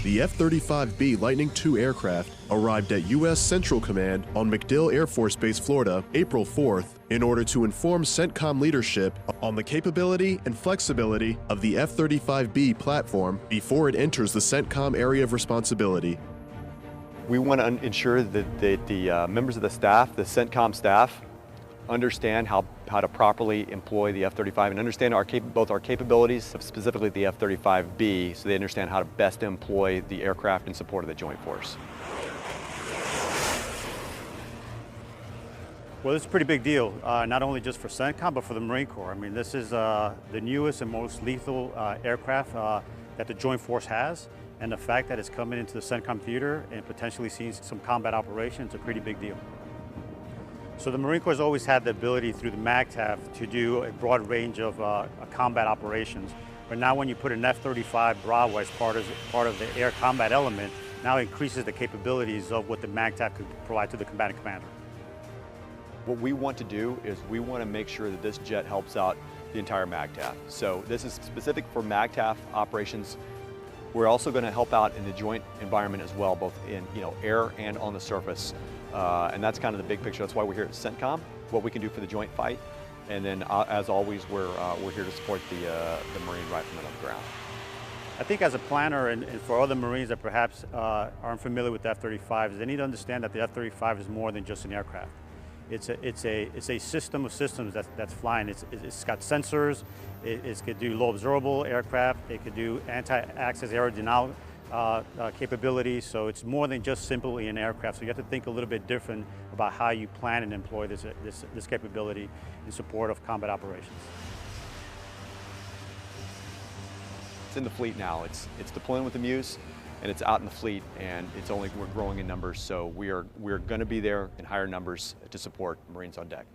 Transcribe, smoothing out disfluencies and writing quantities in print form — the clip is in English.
The F-35B Lightning II aircraft arrived at U.S. Central Command on MacDill Air Force Base, Florida, April 4th, in order to inform CENTCOM leadership on the capability and flexibility of the F-35B platform before it enters the CENTCOM area of responsibility. We want to ensure that the members of the staff, the CENTCOM staff, understand how to properly employ the F-35 and understand both our capabilities, specifically the F-35B, so they understand how to best employ the aircraft in support of the Joint Force. Well, it's a pretty big deal, not only just for CENTCOM, but for the Marine Corps. I mean, this is the newest and most lethal aircraft that the Joint Force has, and the fact that it's coming into the CENTCOM theater and potentially seeing some combat operations is a pretty big deal. So the Marine Corps has always had the ability through the MACTAF to do a broad range of combat operations. But now when you put an F-35 Bravo as part of the air combat element, now it increases the capabilities of what the MACTAF could provide to the combatant commander. What we want to do is we want to make sure that this jet helps out the entire MACTAF. So this is specific for MACTAF operations. We're also going to help out in the joint environment as well, both in air and on the surface. And that's kind of the big picture. That's why we're here at CENTCOM, what we can do for the joint fight. And then, as always, we're here to support the Marine riflemen on the ground. I think as a planner and for other Marines that perhaps aren't familiar with the F-35s, they need to understand that the F-35 is more than just an aircraft. It's a system of systems that's flying. It's got sensors. It could do low observable aircraft. It could do anti-access aerodynamic capabilities. So it's more than just simply an aircraft. So you have to think a little bit different about how you plan and employ this capability in support of combat operations. It's in the fleet now. It's deploying with the Muse, and it's out in the fleet, and we're growing in numbers. So we're going to be there in higher numbers to support Marines on deck.